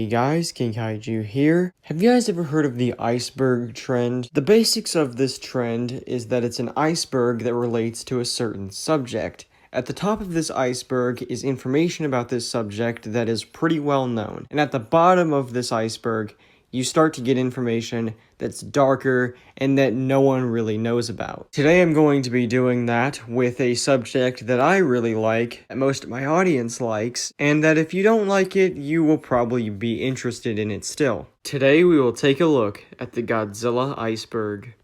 Hey guys, King Kaiju here. Have you guys ever heard of the iceberg trend? The basics of this trend is that it's an iceberg that relates to a certain subject. At the top of this iceberg is information about this subject that is pretty well known. And at the bottom of this iceberg, you start to get information that's darker and that no one really knows about. Today I'm going to be doing that with a subject that I really like, that most of my audience likes, and that if you don't like it, you will probably be interested in it still. Today we will take a look at the Godzilla Iceberg.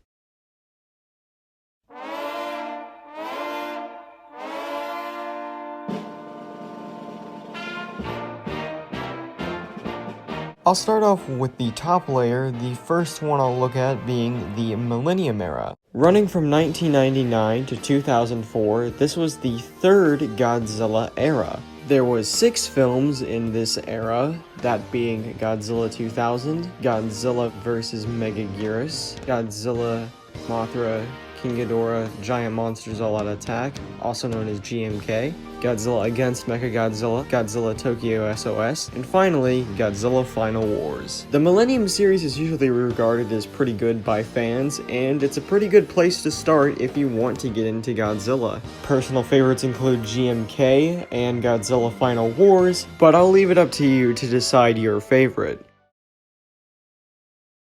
I'll start off with the top layer, the first one I'll look at being the Millennium Era. Running from 1999 to 2004, this was the third Godzilla era. There was 6 films in this era, that being Godzilla 2000, Godzilla vs. Megaguirus, Godzilla, Mothra, King Ghidorah, Giant Monsters All Out Attack, also known as GMK, Godzilla Against Mechagodzilla, Godzilla Tokyo SOS, and finally, Godzilla Final Wars. The Millennium series is usually regarded as pretty good by fans, and it's a pretty good place to start if you want to get into Godzilla. Personal favorites include GMK and Godzilla Final Wars, but I'll leave it up to you to decide your favorite.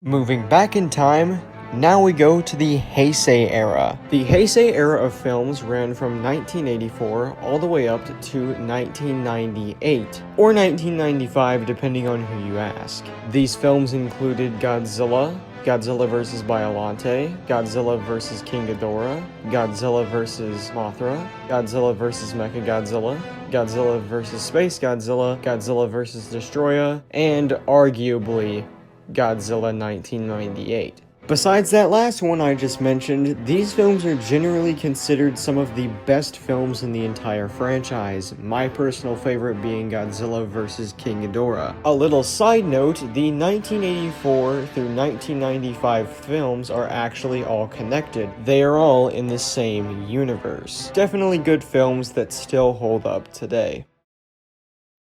Moving back in time, now we go to the Heisei era. The Heisei era of films ran from 1984 all the way up to 1998, or 1995 depending on who you ask. These films included Godzilla, Godzilla vs. Biollante, Godzilla vs. King Ghidorah, Godzilla vs. Mothra, Godzilla vs. Mechagodzilla, Godzilla vs. Space Godzilla, Godzilla vs. Destroyer, and arguably Godzilla 1998. Besides that last one I just mentioned, these films are generally considered some of the best films in the entire franchise, my personal favorite being Godzilla vs. King Ghidorah. A little side note, the 1984 through 1995 films are actually all connected. They are all in the same universe. Definitely good films that still hold up today.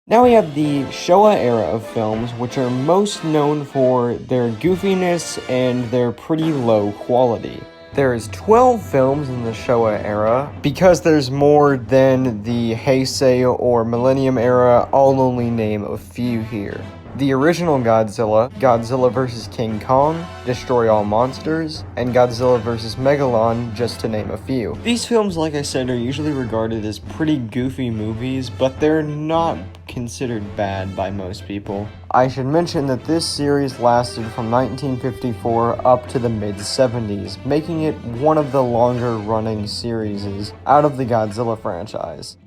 Now we have the Showa era of films, which are most known for their goofiness and their pretty low quality. There's 12 films in the Showa era. Because there's more than the Heisei or Millennium era, I'll only name a few here. The original Godzilla, Godzilla vs. King Kong, Destroy All Monsters, and Godzilla vs. Megalon, just to name a few. These films, like I said, are usually regarded as pretty goofy movies, but they're not considered bad by most people. I should mention that this series lasted from 1954 up to the mid-70s, making it one of the longer running series out of the Godzilla franchise.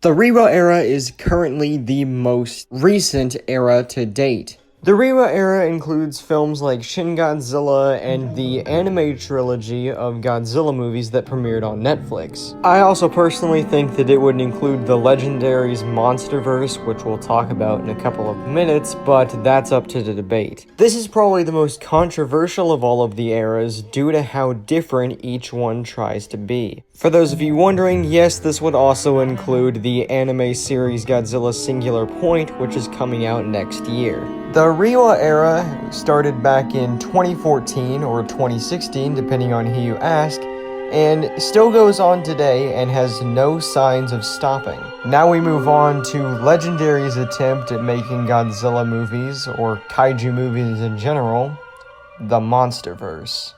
The Reiwa era is currently the most recent era to date. The Reiwa era includes films like Shin Godzilla and the anime trilogy of Godzilla movies that premiered on Netflix. I also personally think that it would include the Legendary's Monsterverse, which we'll talk about in a couple of minutes, but that's up to the debate. This is probably the most controversial of all of the eras due to how different each one tries to be. For those of you wondering, yes, this would also include the anime series Godzilla Singular Point, which is coming out next year. The Reiwa era started back in 2014 or 2016, depending on who you ask, and still goes on today and has no signs of stopping. Now we move on to Legendary's attempt at making Godzilla movies, or kaiju movies in general, the Monsterverse.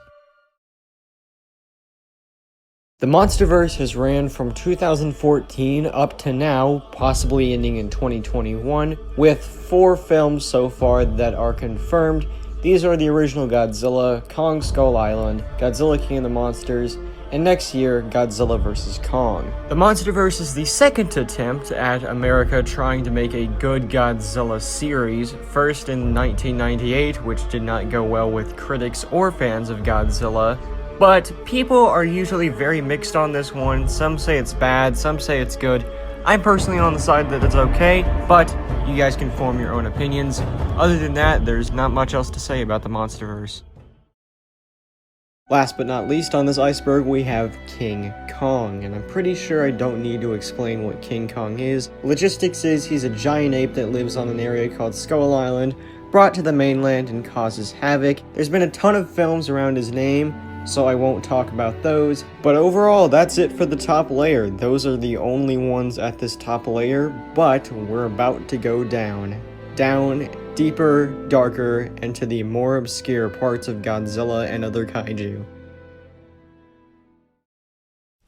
The Monsterverse has ran from 2014 up to now, possibly ending in 2021, with 4 films so far that are confirmed. These are the original Godzilla, Kong Skull Island, Godzilla King of the Monsters, and next year, Godzilla vs. Kong. The Monsterverse is the second attempt at America trying to make a good Godzilla series, first in 1998, which did not go well with critics or fans of Godzilla. But people are usually very mixed on this one. Some say it's bad, some say it's good. I'm personally on the side that it's okay, but you guys can form your own opinions. Other than that, there's not much else to say about the Monsterverse. Last but not least on this iceberg, we have King Kong, and I'm pretty sure I don't need to explain what King Kong is. Logistics is he's a giant ape that lives on an area called Skull Island, brought to the mainland and causes havoc. There's been a ton of films around his name, so I won't talk about those. But overall, that's it for the top layer. Those are the only ones at this top layer, but we're about to go down. Down, deeper, darker, and to the more obscure parts of Godzilla and other kaiju.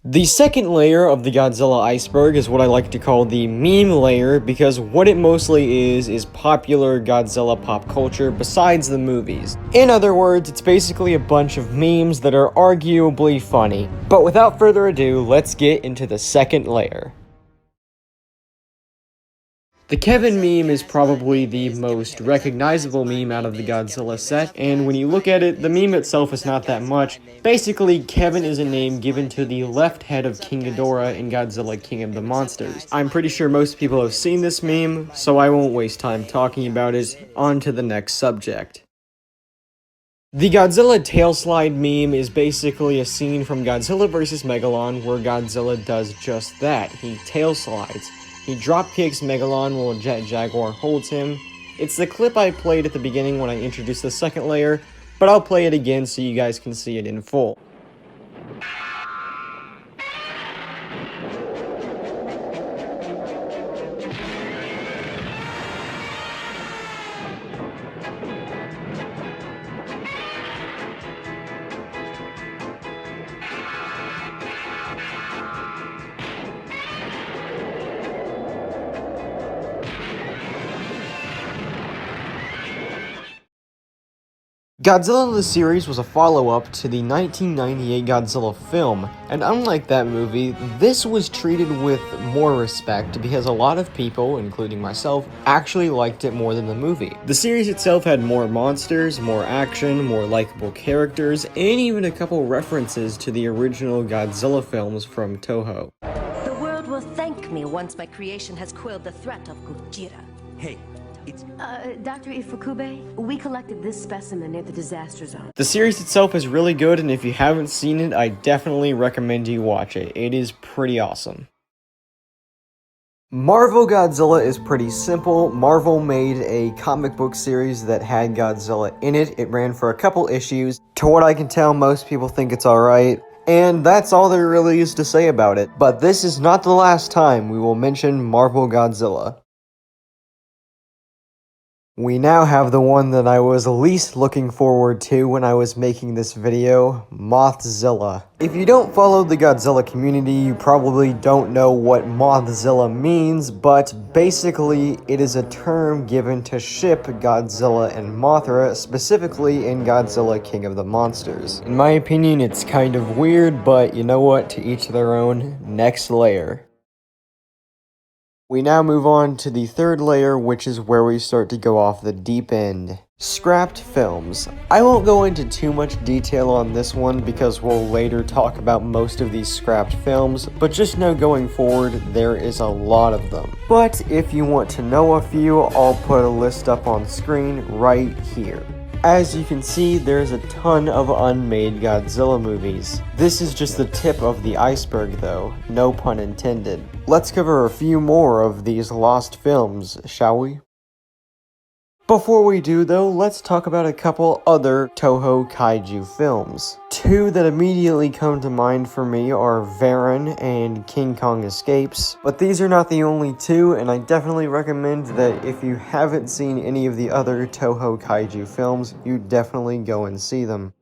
The second layer of the Godzilla iceberg is what I like to call the meme layer, because what it mostly is popular Godzilla pop culture besides the movies. In other words, it's basically a bunch of memes that are arguably funny. But without further ado, let's get into the second layer. The Kevin meme is probably the most recognizable meme out of the Godzilla set, and when you look at it, the meme itself is not that much. Basically, Kevin is a name given to the left head of King Ghidorah in Godzilla King of the Monsters. I'm pretty sure most people have seen this meme, so I won't waste time talking about it. On to the next subject. The Godzilla tailslide meme is basically a scene from Godzilla vs. Megalon where Godzilla does just that. He tailslides. He dropkicks Megalon while Jet Jaguar holds him. It's the clip I played at the beginning when I introduced the second layer, but I'll play it again so you guys can see it in full. Godzilla the series was a follow-up to the 1998 Godzilla film, and unlike that movie, this was treated with more respect because a lot of people, including myself, actually liked it more than the movie. The series itself had more monsters, more action, more likable characters, and even a couple references to the original Godzilla films from Toho. The world will thank me once my creation has quelled the threat of Gojira. Hey. It's Dr. Ifukube, we collected this specimen near the disaster zone. The series itself is really good, and if you haven't seen it, I definitely recommend you watch it. It is pretty awesome. Marvel Godzilla is pretty simple. Marvel made a comic book series that had Godzilla in it. It ran for a couple issues. To what I can tell, most people think it's alright. And that's all there really is to say about it. But this is not the last time we will mention Marvel Godzilla. We now have the one that I was least looking forward to when I was making this video, Mothzilla. If you don't follow the Godzilla community, you probably don't know what Mothzilla means, but basically it is a term given to ship Godzilla and Mothra, specifically in Godzilla King of the Monsters. In my opinion, it's kind of weird, but you know what, to each their own. Next layer. We now move on to the third layer, which is where we start to go off the deep end. Scrapped films. I won't go into too much detail on this one because we'll later talk about most of these scrapped films, but just know going forward there is a lot of them. But if you want to know a few, I'll put a list up on screen right here. As you can see, there's a ton of unmade Godzilla movies. This is just the tip of the iceberg though, no pun intended. Let's cover a few more of these lost films, shall we? Before we do though, let's talk about a couple other Toho kaiju films. Two that immediately come to mind for me are Varan and King Kong Escapes, but these are not the only two, and I definitely recommend that if you haven't seen any of the other Toho kaiju films, you definitely go and see them.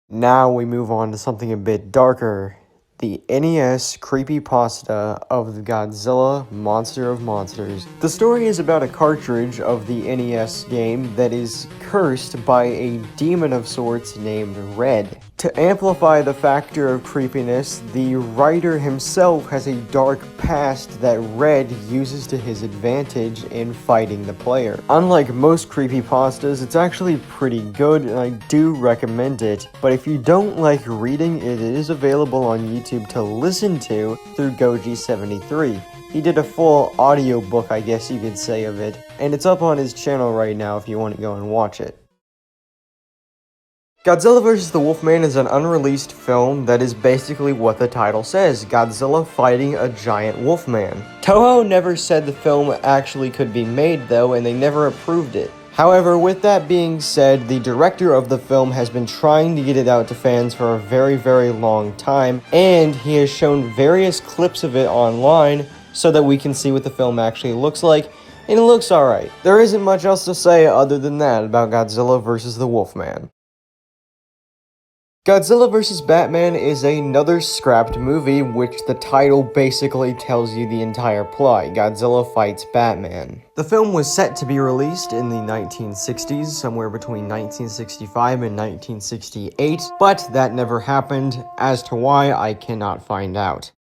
Now we move on to something a bit darker. The NES Creepypasta of the Godzilla Monster of Monsters. The story is about a cartridge of the NES game that is cursed by a demon of sorts named Red. To amplify the factor of creepiness, the writer himself has a dark past that Red uses to his advantage in fighting the player. Unlike most creepypastas, it's actually pretty good and I do recommend it, but if you don't like reading, it is available on YouTube to listen to through Goji73. He did a full audiobook, I guess you could say, of it, and it's up on his channel right now if you want to go and watch it. Godzilla vs. the Wolfman is an unreleased film that is basically what the title says, Godzilla fighting a giant wolfman. Toho never said the film actually could be made though, and they never approved it. However, with that being said, the director of the film has been trying to get it out to fans for a very, very long time, and he has shown various clips of it online so that we can see what the film actually looks like, and it looks alright. There isn't much else to say other than that about Godzilla vs. the Wolfman. Godzilla vs. Batman is another scrapped movie, which the title basically tells you the entire plot. Godzilla fights Batman. The film was set to be released in the 1960s, somewhere between 1965 and 1968, but that never happened. As to why, I cannot find out.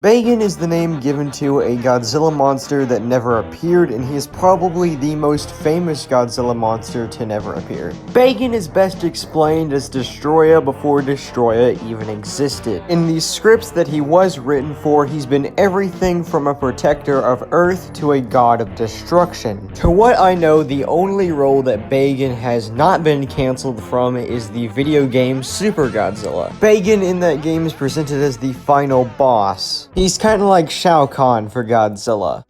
Bagan is the name given to a Godzilla monster that never appeared, and he is probably the most famous Godzilla monster to never appear. Bagan is best explained as Destroyer before Destroyer even existed. In the scripts that he was written for, he's been everything from a protector of Earth to a god of destruction. To what I know, the only role that Bagan has not been cancelled from is the video game Super Godzilla. Bagan in that game is presented as the final boss. He's kinda like Shao Kahn for Godzilla.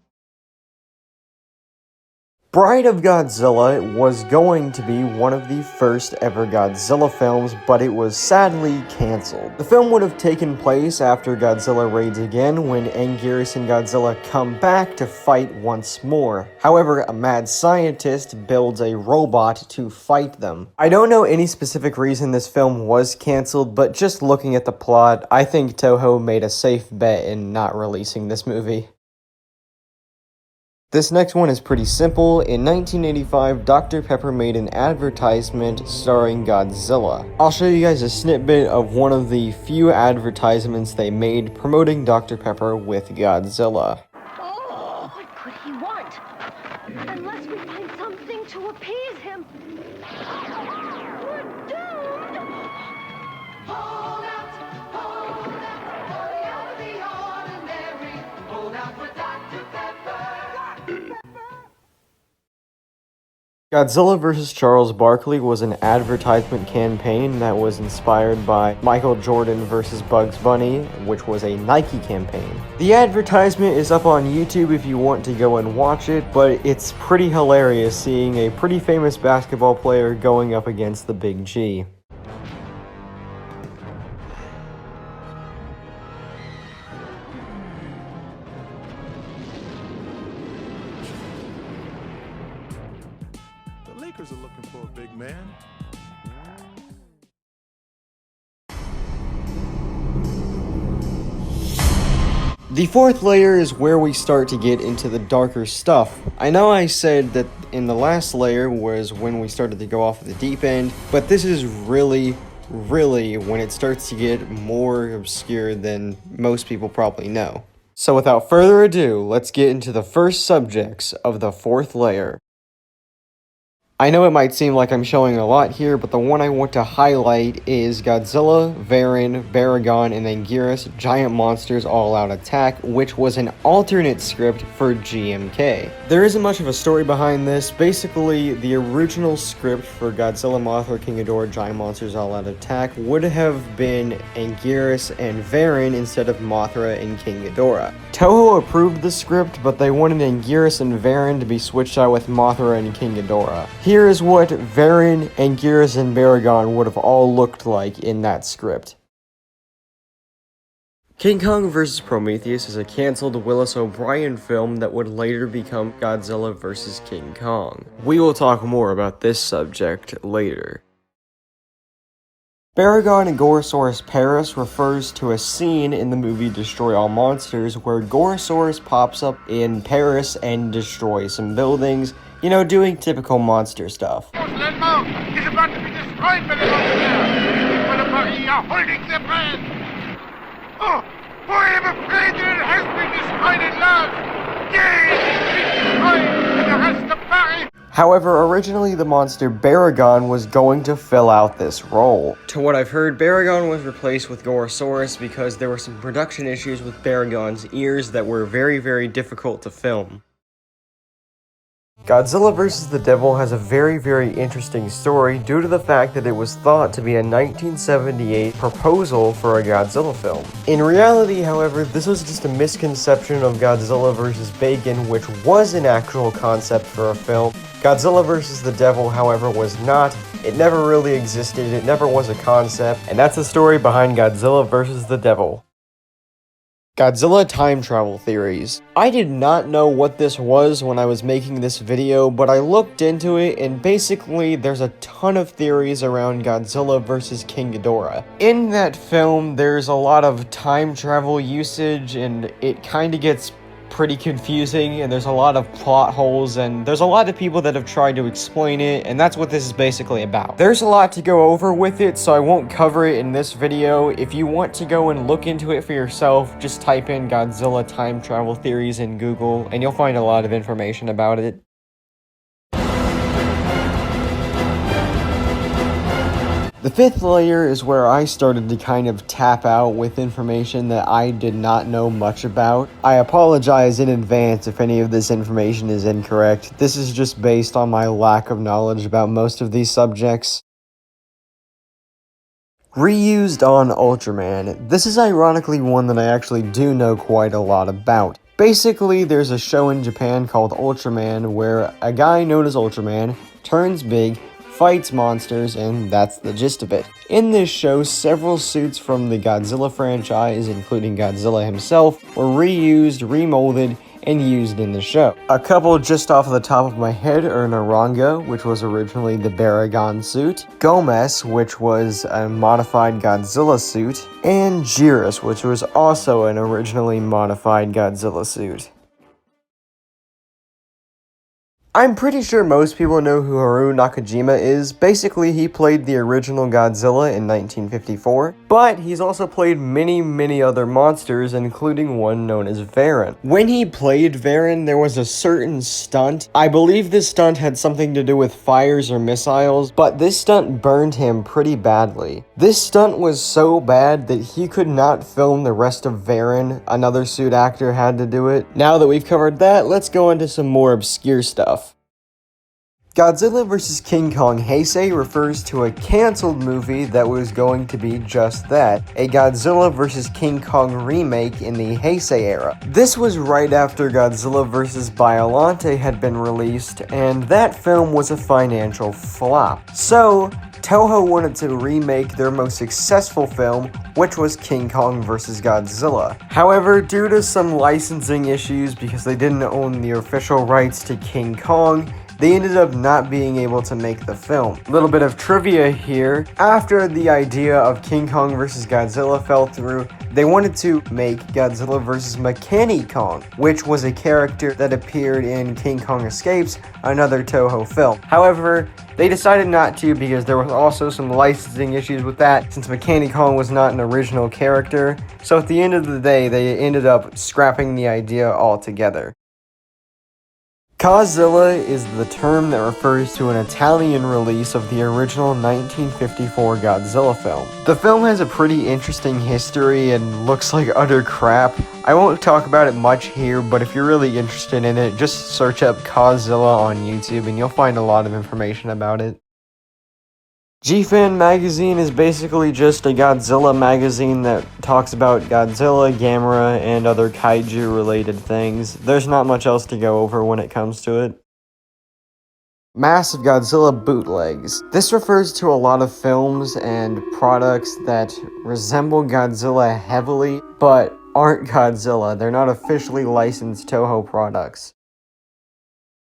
Bride of Godzilla was going to be one of the first ever Godzilla films, but it was sadly cancelled. The film would have taken place after Godzilla raids again, when Anguirus and Godzilla come back to fight once more. However, a mad scientist builds a robot to fight them. I don't know any specific reason this film was cancelled, but just looking at the plot, I think Toho made a safe bet in not releasing this movie. This next one is pretty simple. In 1985, Dr. Pepper made an advertisement starring Godzilla. I'll show you guys a snippet of one of the few advertisements they made promoting Dr. Pepper with Godzilla. Oh, what could he want? Unless we find something to appease him. We're doomed! Hold out, hurry out of the ordinary. Hold out for Dr. Pepper. Godzilla vs. Charles Barkley was an advertisement campaign that was inspired by Michael Jordan vs. Bugs Bunny, which was a Nike campaign. The advertisement is up on YouTube if you want to go and watch it, but it's pretty hilarious seeing a pretty famous basketball player going up against the Big G. The Lakers are looking for a big man. The fourth layer is where we start to get into the darker stuff. I know I said that in the last layer was when we started to go off of the deep end, but this is really when it starts to get more obscure than most people probably know. So without further ado, let's get into the first subjects of the fourth layer. I know it might seem like I'm showing a lot here, but the one I want to highlight is Godzilla, Varan, Baragon, and Anguirus Giant Monsters All-Out Attack, which was an alternate script for GMK. There isn't much of a story behind this. Basically, the original script for Godzilla, Mothra, King Ghidorah, Giant Monsters All-Out Attack would have been Anguirus and Varan instead of Mothra and King Ghidorah. Toho approved the script, but they wanted Anguirus and Varan to be switched out with Mothra and King Ghidorah. Here is what Varan, Anguirus, and Baragon would have all looked like in that script. King Kong vs. Prometheus is a cancelled Willis O'Brien film that would later become Godzilla vs. King Kong. We will talk more about this subject later. Baragon and Gorosaurus Paris refers to a scene in the movie Destroy All Monsters where Gorosaurus pops up in Paris and destroys some buildings, you know, doing typical monster stuff. Landmark is about to be destroyed by the monster. People of Paris are holding their breath. Oh, for I am afraid that it has been destroyed at last. Yay, it's been destroyed, and the rest of Paris. However, originally the monster Baragon was going to fill out this role. To what I've heard, Baragon was replaced with Gorosaurus because there were some production issues with Baragon's ears that were very difficult to film. Godzilla vs. the Devil has a very interesting story due to the fact that it was thought to be a 1978 proposal for a Godzilla film. In reality, however, this was just a misconception of Godzilla vs. Bagan, which was an actual concept for a film. Godzilla vs. the Devil, however, was not. It never really existed, it never was a concept, and that's the story behind Godzilla vs. the Devil. Godzilla time travel theories. I did not know what this was when I was making this video, but I looked into it and basically there's a ton of theories around Godzilla vs. King Ghidorah. In that film, there's a lot of time travel usage and it kind of gets pretty confusing and there's a lot of plot holes and there's a lot of people that have tried to explain it, and that's what this is basically about. There's a lot to go over with it, so I won't cover it in this video. If you want to go and look into it for yourself, just type in Godzilla time travel theories in Google and you'll find a lot of information about it. The fifth layer is where I started to kind of tap out with information that I did not know much about. I apologize in advance if any of this information is incorrect. This is just based on my lack of knowledge about most of these subjects. Reused on Ultraman. This is ironically one that I actually do know quite a lot about. Basically, there's a show in Japan called Ultraman where a guy known as Ultraman turns big, fights monsters, and that's the gist of it. In this show, several suits from the Godzilla franchise, including Godzilla himself, were reused, remolded, and used in the show. A couple just off the top of my head are Naranga, which was originally the Bagan suit, Gomez, which was a modified Godzilla suit, and Jiris, which was also an originally modified Godzilla suit. I'm pretty sure most people know who Haruo Nakajima is. Basically, he played the original Godzilla in 1954, but he's also played many other monsters, including one known as Varan. When he played Varan, there was a certain stunt. I believe this stunt had something to do with fires or missiles, but this stunt burned him pretty badly. This stunt was so bad that he could not film the rest of Varan. Another suit actor had to do it. Now that we've covered that, let's go into some more obscure stuff. Godzilla vs. King Kong Heisei refers to a cancelled movie that was going to be just that, a Godzilla vs. King Kong remake in the Heisei era. This was right after Godzilla vs. Biollante had been released, and that film was a financial flop. So, Toho wanted to remake their most successful film, which was King Kong vs. Godzilla. However, due to some licensing issues because they didn't own the official rights to King Kong, they ended up not being able to make the film. A little bit of trivia here. After the idea of King Kong vs. Godzilla fell through, they wanted to make Godzilla vs. Mechani Kong, which was a character that appeared in King Kong Escapes, another Toho film. However, they decided not to because there was also some licensing issues with that, since Mechani Kong was not an original character. So at the end of the day, they ended up scrapping the idea altogether. Godzilla is the term that refers to an Italian release of the original 1954 Godzilla film. The film has a pretty interesting history and looks like utter crap. I won't talk about it much here, but if you're really interested in it, just search up Godzilla on YouTube and you'll find a lot of information about it. G-Fan magazine is basically just a Godzilla magazine that talks about Godzilla, Gamera, and other kaiju related things. There's not much else to go over when it comes to it. Massive Godzilla Bootlegs. This refers to a lot of films and products that resemble Godzilla heavily, but aren't Godzilla. They're not officially licensed Toho products.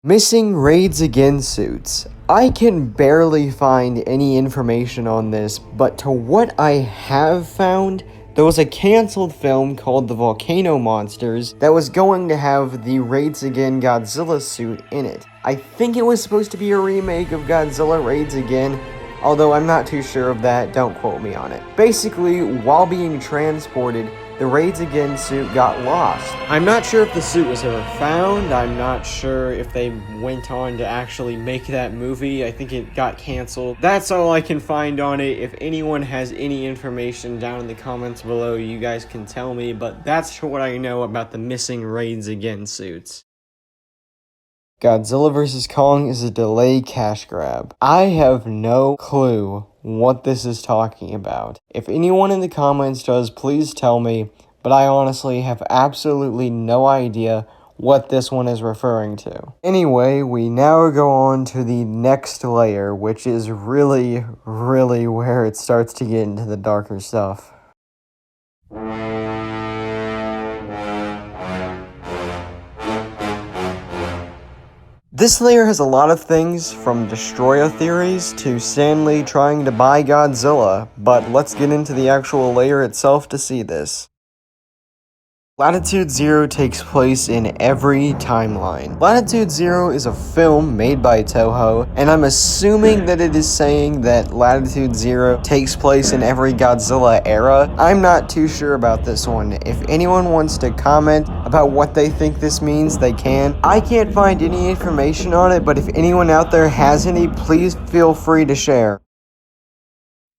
Missing Raids Again suits. I can barely find any information on this, but to what I have found, there was a cancelled film called The Volcano Monsters that was going to have the Raids Again Godzilla suit in it. I think it was supposed to be a remake of Godzilla Raids Again, although I'm not too sure of that, don't quote me on it. Basically, while being transported, the Raids Again suit got lost. I'm not sure if the suit was ever found. I'm not sure if they went on to actually make that movie. I think it got canceled. That's all I can find on it. If anyone has any information down in the comments below, you guys can tell me, but that's what I know about the missing Raids Again suits. Godzilla vs. Kong is a delay cash grab. I have no clue what this is talking about. If anyone in the comments does, please tell me, but I honestly have absolutely no idea what this one is referring to. Anyway, we now go on to the next layer, which is really where it starts to get into the darker stuff. This layer has a lot of things, from Destroyer theories to Stanley trying to buy Godzilla, but let's get into the actual layer itself to see this. Latitude Zero takes place in every timeline. Latitude Zero is a film made by Toho, and I'm assuming that it is saying that Latitude Zero takes place in every Godzilla era. I'm not too sure about this one. If anyone wants to comment about what they think this means, they can. I can't find any information on it, but if anyone out there has any, please feel free to share.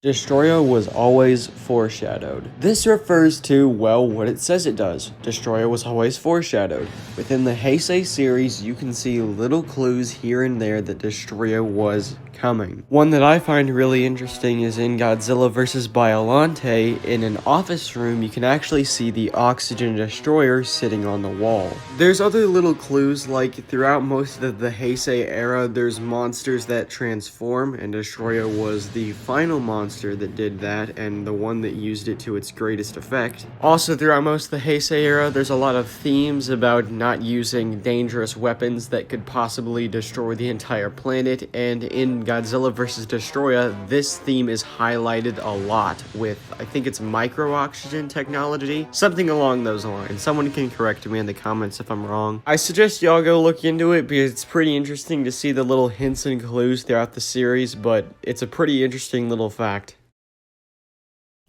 Destroyer was always foreshadowed. This refers to, well, what it says it does. Destroyer was always foreshadowed. Within the Heisei series, you can see little clues here and there that Destroyer was coming. One that I find really interesting is in Godzilla vs. Biollante. In an office room, you can actually see the oxygen destroyer sitting on the wall. There's other little clues, like throughout most of the Heisei era, there's monsters that transform, and Destroyer was the final monster that did that, and the one that used it to its greatest effect. Also, throughout most of the Heisei era, there's a lot of themes about not using dangerous weapons that could possibly destroy the entire planet, and in Godzilla vs. Destroyer, this theme is highlighted a lot with, I think it's micro-oxygen technology, something along those lines. Someone can correct me in the comments if I'm wrong. I suggest y'all go look into it because it's pretty interesting to see the little hints and clues throughout the series, but it's a pretty interesting little fact.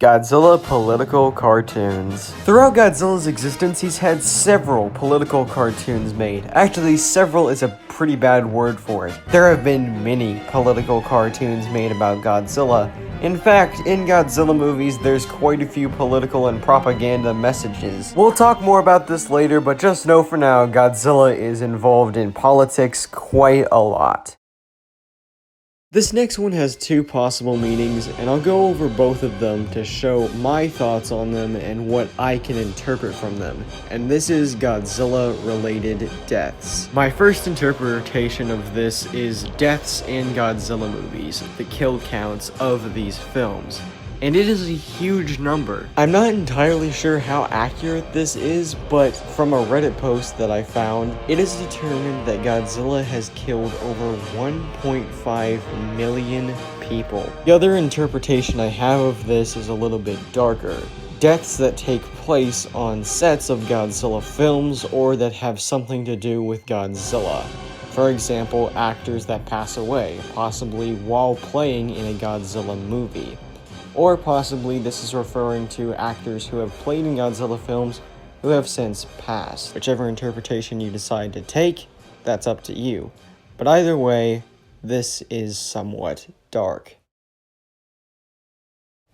Godzilla political cartoons. Throughout Godzilla's existence, he's had several political cartoons made. Actually, several is a pretty bad word for it. There have been many political cartoons made about Godzilla. In fact, in Godzilla movies, there's quite a few political and propaganda messages. We'll talk more about this later, but just know for now, Godzilla is involved in politics quite a lot. This next one has two possible meanings, and I'll go over both of them to show my thoughts on them and what I can interpret from them. And this is Godzilla-related deaths. My first interpretation of this is deaths in Godzilla movies, the kill counts of these films. And it is a huge number. I'm not entirely sure how accurate this is, but from a Reddit post that I found, it is determined that Godzilla has killed over 1.5 million people. The other interpretation I have of this is a little bit darker. Deaths that take place on sets of Godzilla films or that have something to do with Godzilla. For example, actors that pass away, possibly while playing in a Godzilla movie. Or possibly this is referring to actors who have played in Godzilla films who have since passed. Whichever interpretation you decide to take, that's up to you. But either way, this is somewhat dark.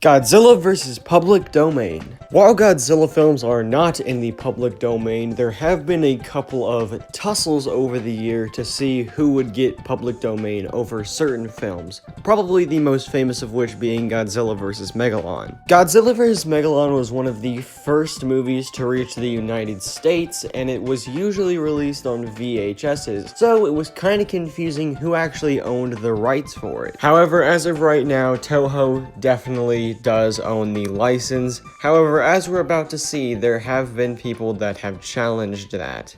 Godzilla vs. Public Domain. While Godzilla films are not in the public domain, there have been a couple of tussles over the year to see who would get public domain over certain films, probably the most famous of which being Godzilla vs. Megalon. Godzilla vs. Megalon was one of the first movies to reach the United States, and it was usually released on VHSs, so it was kinda confusing who actually owned the rights for it. However, as of right now, Toho definitely does own the license. However, as we're about to see, there have been people that have challenged that.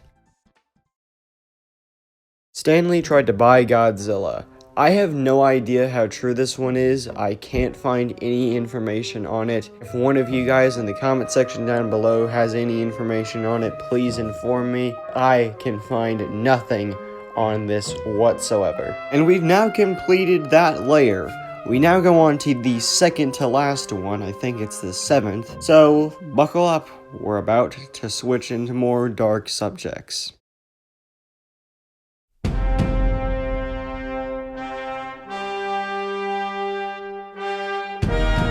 Stanley tried to buy Godzilla. I have no idea how true this one is. I can't find any information on it. If one of you guys in the comment section down below has any information on it, please inform me. I can find nothing on this whatsoever. And we've now completed that layer. We now go on to the second to last one, I think it's the 7th, so buckle up, we're about to switch into more dark subjects.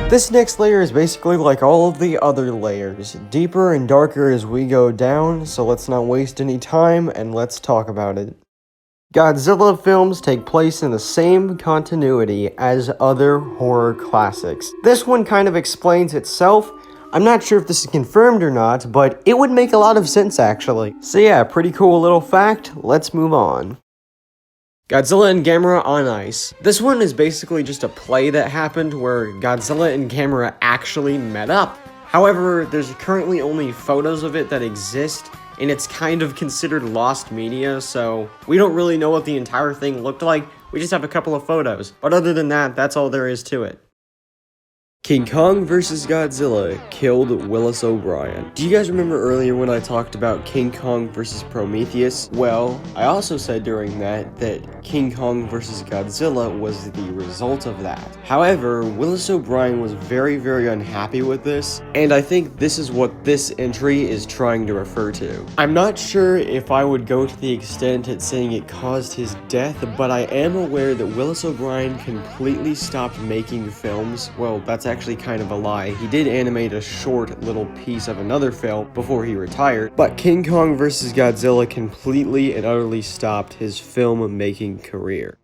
This next layer is basically like all of the other layers, deeper and darker as we go down, so let's not waste any time and let's talk about it. Godzilla films take place in the same continuity as other horror classics. This one kind of explains itself. I'm not sure if this is confirmed or not, but it would make a lot of sense actually. So yeah, pretty cool little fact. Let's move on. Godzilla and Gamera on Ice. This one is basically just a play that happened where Godzilla and Gamera actually met up. However, there's currently only photos of it that exist, and it's kind of considered lost media, so we don't really know what the entire thing looked like. We just have a couple of photos. But other than that, that's all there is to it. King Kong vs. Godzilla killed Willis O'Brien. Do you guys remember earlier when I talked about King Kong vs. Prometheus? Well, I also said during that King Kong vs. Godzilla was the result of that. However, Willis O'Brien was very, very unhappy with this, and I think this is what this entry is trying to refer to. I'm not sure if I would go to the extent at saying it caused his death, but I am aware that Willis O'Brien completely stopped making films. Well, that's actually kind of a lie. He did animate a short little piece of another film before he retired, but King Kong vs. Godzilla completely and utterly stopped his film-making career.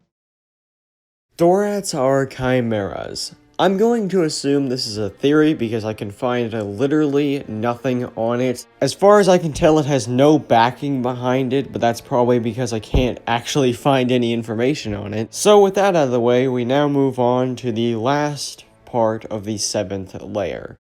Gorats are chimeras. I'm going to assume this is a theory because I can find literally nothing on it. As far as I can tell, it has no backing behind it, but that's probably because I can't actually find any information on it. So with that out of the way, we now move on to the last part of the 7th layer.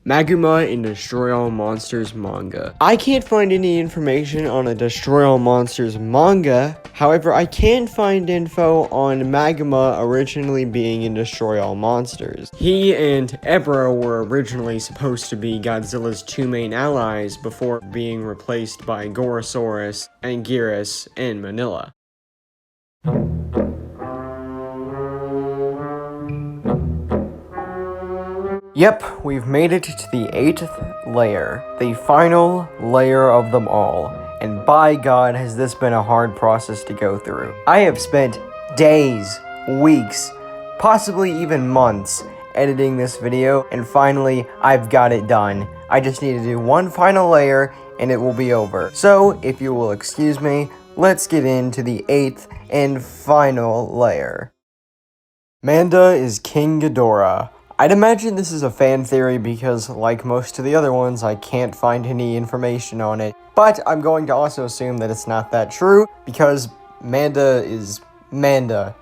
Maguma in Destroy All Monsters manga. I can't find any information on a Destroy All Monsters manga, however I can find info on Maguma originally being in Destroy All Monsters. He and Ebra were originally supposed to be Godzilla's two main allies before being replaced by Gorosaurus, Anguirus, and Manila. Yep, we've made it to the 8th layer, the final layer of them all, and by God has this been a hard process to go through. I have spent days, weeks, possibly even months editing this video, and finally I've got it done. I just need to do one final layer and it will be over. So, if you will excuse me, let's get into the 8th and final layer. Manda is King Ghidorah. I'd imagine this is a fan theory because, like most of the other ones, I can't find any information on it. But I'm going to also assume that it's not that true because Manda is Manda.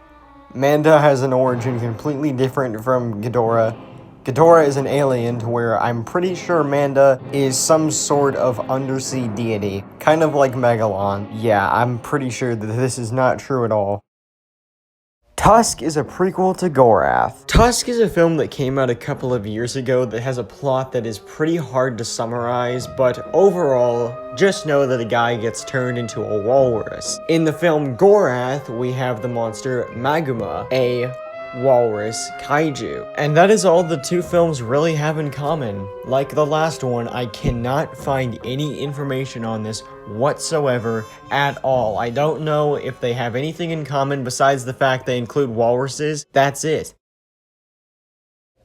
Manda has an origin completely different from Ghidorah. Ghidorah is an alien to where I'm pretty sure Manda is some sort of undersea deity, kind of like Megalon. Yeah, I'm pretty sure that this is not true at all. Tusk is a prequel to Gorath. Tusk is a film that came out a couple of years ago that has a plot that is pretty hard to summarize, but overall, just know that a guy gets turned into a walrus. In the film Gorath, we have the monster Maguma, a walrus kaiju. And that is all the two films really have in common. Like the last one, I cannot find any information on this whatsoever at all. I don't know if they have anything in common besides the fact they include walruses. That's it.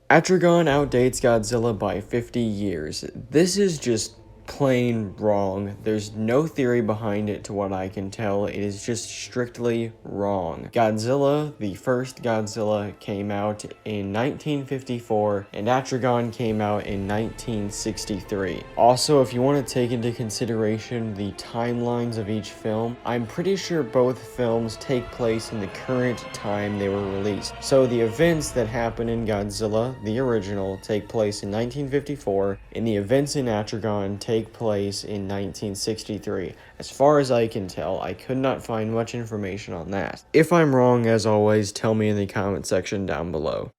Atragon outdates Godzilla by 50 years. This is just plain wrong. There's no theory behind it to what I can tell. It is just strictly wrong. Godzilla, the first Godzilla, came out in 1954 and Atragon came out in 1963. Also, if you want to take into consideration the timelines of each film, I'm pretty sure both films take place in the current time they were released. So the events that happen in Godzilla, the original, take place in 1954, and the events in Atragon take place in 1963. As far as I can tell, I could not find much information on that. If I'm wrong, as always, tell me in the comment section down below.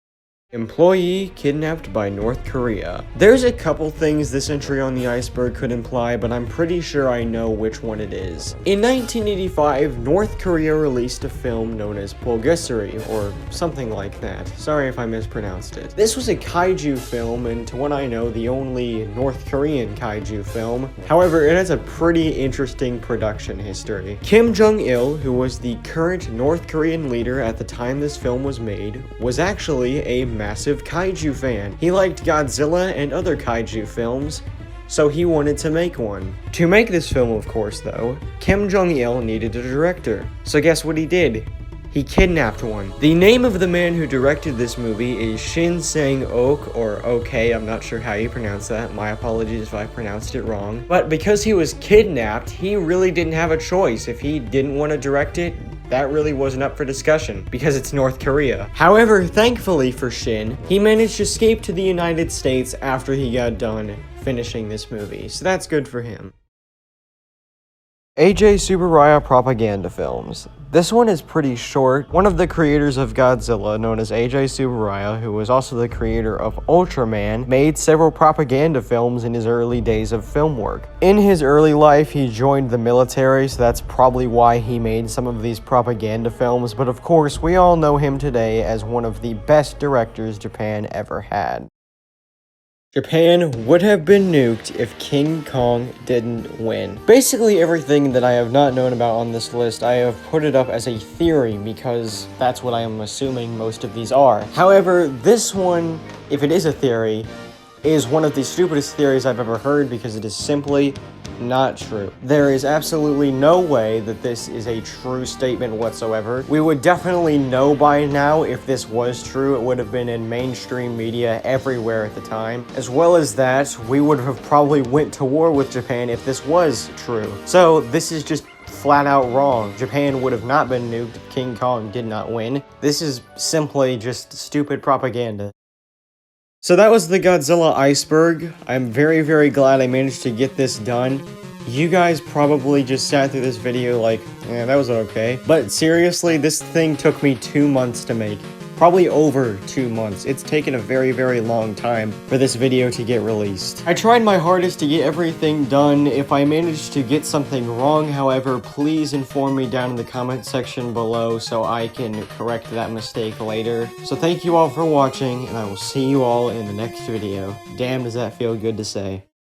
Employee kidnapped by North Korea. There's a couple things this entry on the iceberg could imply, but I'm pretty sure I know which one it is. In 1985, North Korea released a film known as Pulgasari, or something like that. Sorry if I mispronounced it. This was a kaiju film, and to what I know, the only North Korean kaiju film. However, it has a pretty interesting production history. Kim Jong-il, who was the current North Korean leader at the time this film was made, was actually a massive kaiju fan. He liked Godzilla and other kaiju films, so he wanted to make one. To make this film, of course, though, Kim Jong-il needed a director. So guess what he did? He kidnapped one. The name of the man who directed this movie is Shin Sang-ok, or OK, I'm not sure how you pronounce that. My apologies if I pronounced it wrong. But because he was kidnapped, he really didn't have a choice. If he didn't want to direct it, that really wasn't up for discussion, because it's North Korea. However, thankfully for Shin, he managed to escape to the United States after he got done finishing this movie, so that's good for him. AJ Tsuburaya propaganda films. This one is pretty short. One of the creators of Godzilla, known as AJ Tsuburaya, who was also the creator of Ultraman, made several propaganda films in his early days of film work. In his early life, he joined the military, so that's probably why he made some of these propaganda films, but of course, we all know him today as one of the best directors Japan ever had. Japan would have been nuked if King Kong didn't win. Basically everything that I have not known about on this list, I have put it up as a theory because that's what I am assuming most of these are. However, this one, if it is a theory, is one of the stupidest theories I've ever heard because it is simply not true. There is absolutely no way that this is a true statement whatsoever. We would definitely know by now if this was true. It would have been in mainstream media everywhere at the time. As well as that, we would have probably went to war with Japan if this was true. So this is just flat out wrong. Japan would have not been nuked if King Kong did not win. This is simply just stupid propaganda. So that was the Godzilla Iceberg. I'm very, very glad I managed to get this done. You guys probably just sat through this video like, yeah, that was okay. But seriously, this thing took me 2 months to make. Probably over 2 months. It's taken a very, very long time for this video to get released. I tried my hardest to get everything done. If I managed to get something wrong, however, please inform me down in the comment section below so I can correct that mistake later. So thank you all for watching, and I will see you all in the next video. Damn, does that feel good to say.